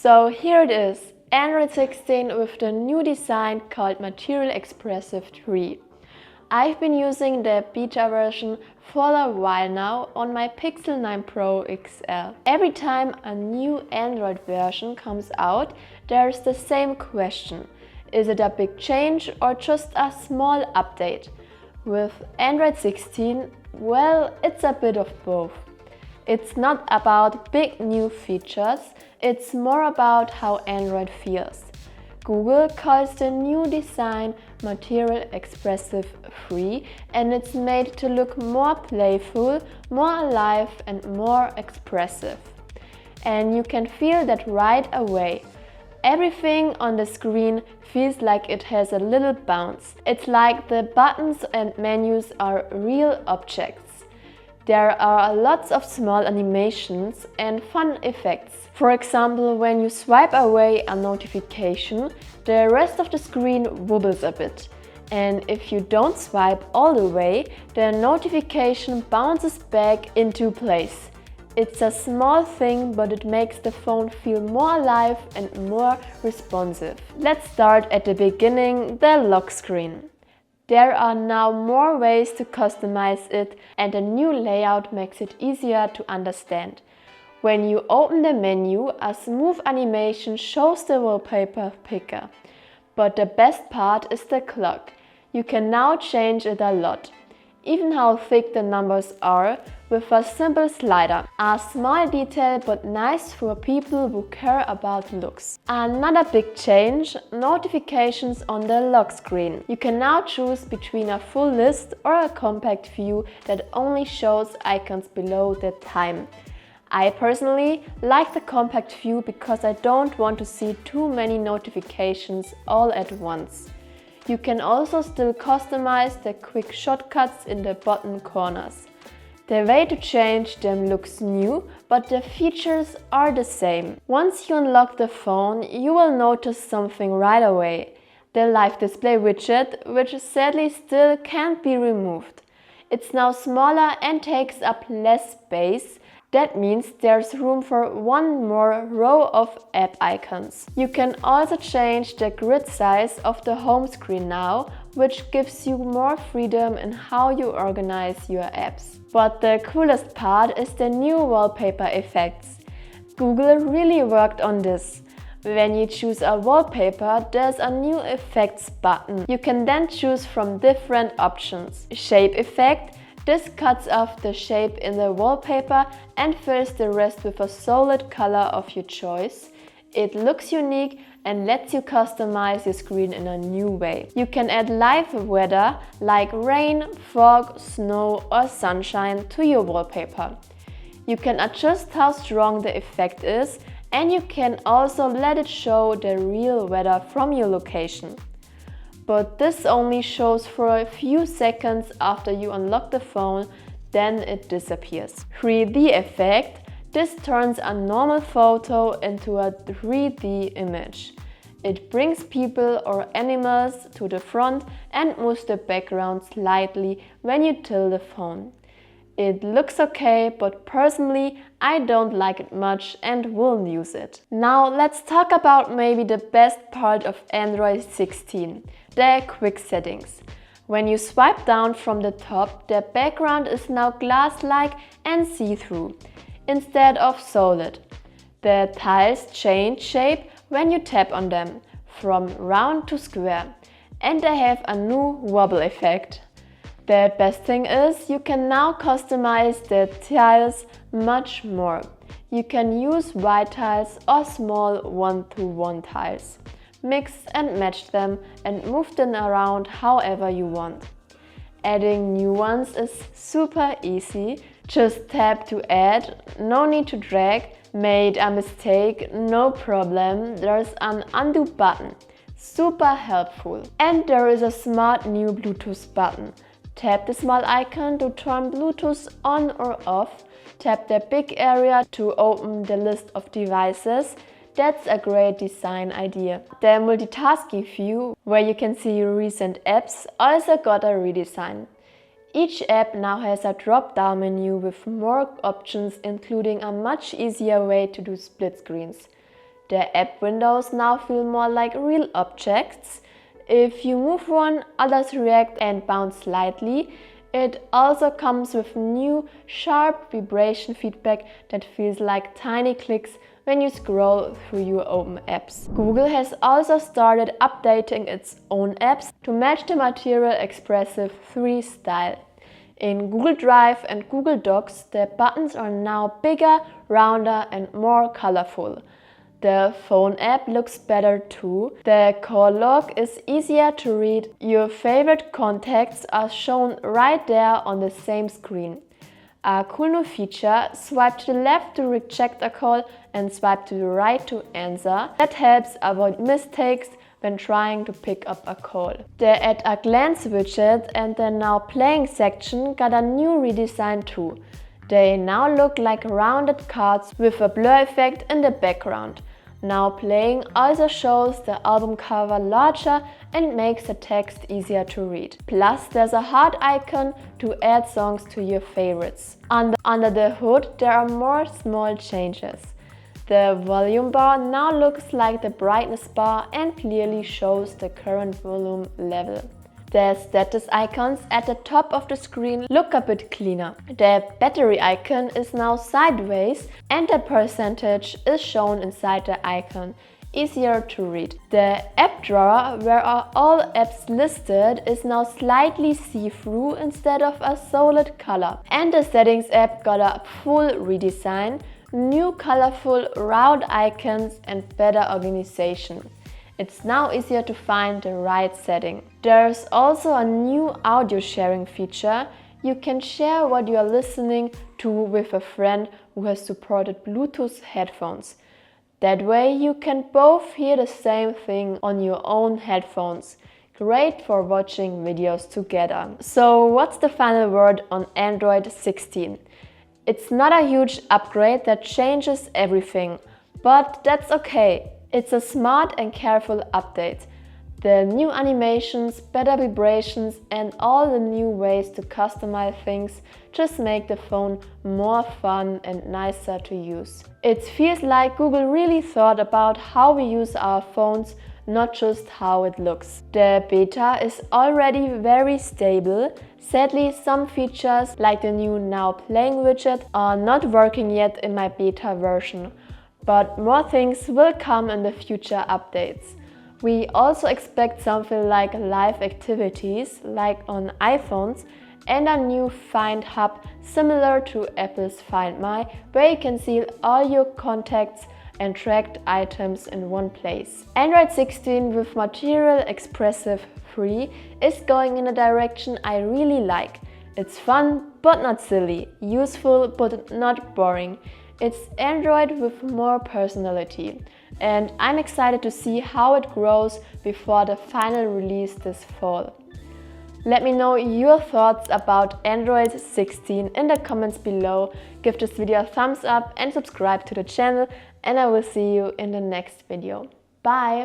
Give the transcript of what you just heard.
So here it is, Android 16 with the new design called Material Expressive 3. I've been using the beta version for a while now on my Pixel 9 Pro XL. Every time a new Android version comes out, there's the same question. Is it a big change or just a small update? With Android 16, well, it's a bit of both. It's not about big new features, it's more about how Android feels. Google calls the new design Material Expressive 3 and it's made to look more playful, more alive and more expressive. And you can feel that right away. Everything on the screen feels like it has a little bounce. It's like the buttons and menus are real objects. There are lots of small animations and fun effects. For example, when you swipe away a notification, the rest of the screen wobbles a bit. And if you don't swipe all the way, the notification bounces back into place. It's a small thing, but it makes the phone feel more alive and more responsive. Let's start at the beginning, the lock screen. There are now more ways to customize it and a new layout makes it easier to understand. When you open the menu, a smooth animation shows the wallpaper picker. But the best part is the clock. You can now change it a lot, even how thick the numbers are, with a simple slider. A small detail but nice for people who care about looks. Another big change, notifications on the lock screen. You can now choose between a full list or a compact view that only shows icons below the time. I personally like the compact view because I don't want to see too many notifications all at once. You can also still customize the quick shortcuts in the bottom corners. The way to change them looks new, but the features are the same. Once you unlock the phone, you will notice something right away. The live display widget, which sadly still can't be removed. It's now smaller and takes up less space. That means there's room for one more row of app icons. You can also change the grid size of the home screen now, which gives you more freedom in how you organize your apps. But the coolest part is the new wallpaper effects. Google really worked on this. When you choose a wallpaper, there's a new effects button. You can then choose from different options. Shape effect. This cuts off the shape in the wallpaper and fills the rest with a solid color of your choice. It looks unique and lets you customize your screen in a new way. You can add live weather like rain, fog, snow or sunshine to your wallpaper. You can adjust how strong the effect is and you can also let it show the real weather from your location. But this only shows for a few seconds after you unlock the phone, then it disappears. 3D effect. This turns a normal photo into a 3D image. It brings people or animals to the front and moves the background slightly when you tilt the phone. It looks okay, but personally I don't like it much and won't use it. Now let's talk about maybe the best part of Android 16, the quick settings. When you swipe down from the top, the background is now glass-like and see-through, instead of solid. The tiles change shape when you tap on them, from round to square, and they have a new wobble effect. The best thing is you can now customize the tiles much more. You can use white tiles or small 1-to-1 tiles. Mix and match them and move them around however you want. Adding new ones is super easy. Just tap to add, no need to drag. Made a mistake, no problem, there's an undo button. Super helpful. And there is a smart new Bluetooth button. Tap the small icon to turn Bluetooth on or off. Tap the big area to open the list of devices. That's a great design idea. The multitasking view, where you can see your recent apps, also got a redesign. Each app now has a drop-down menu with more options, including a much easier way to do split screens. The app windows now feel more like real objects. If you move one, others react and bounce slightly. It also comes with new, sharp vibration feedback that feels like tiny clicks when you scroll through your open apps. Google has also started updating its own apps to match the Material Expressive 3 style. In Google Drive and Google Docs, the buttons are now bigger, rounder and more colorful. The phone app looks better too. The call log is easier to read. Your favorite contacts are shown right there on the same screen. A cool new feature, swipe to the left to reject a call and swipe to the right to answer. That helps avoid mistakes when trying to pick up a call. The At a Glance widget and the Now Playing section got a new redesign too. They now look like rounded cards with a blur effect in the background. Now Playing also shows the album cover larger and makes the text easier to read. Plus, there's a heart icon to add songs to your favorites. Under the hood, there are more small changes. The volume bar now looks like the brightness bar and clearly shows the current volume level. The status icons at the top of the screen look a bit cleaner. The battery icon is now sideways and the percentage is shown inside the icon, easier to read. The app drawer, where are all apps listed, is now slightly see-through instead of a solid color. And the settings app got a full redesign, new colorful round icons and better organization. It's now easier to find the right setting. There's also a new audio sharing feature. You can share what you are listening to with a friend who has supported Bluetooth headphones. That way you can both hear the same thing on your own headphones. Great for watching videos together. So what's the final word on Android 16? It's not a huge upgrade that changes everything, but that's okay. It's a smart and careful update. The new animations, better vibrations and all the new ways to customize things just make the phone more fun and nicer to use. It feels like Google really thought about how we use our phones, not just how it looks. The beta is already very stable. Sadly, some features like the new Now Playing widget are not working yet in my beta version. But more things will come in the future updates. We also expect something like live activities, like on iPhones, and a new Find hub similar to Apple's Find My, where you can see all your contacts and tracked items in one place. Android 16 with Material Expressive 3 is going in a direction I really like. It's fun but not silly, useful but not boring. It's Android with more personality, and I'm excited to see how it grows before the final release this fall. Let me know your thoughts about Android 16 in the comments below. Give this video a thumbs up and subscribe to the channel, and I will see you in the next video. Bye!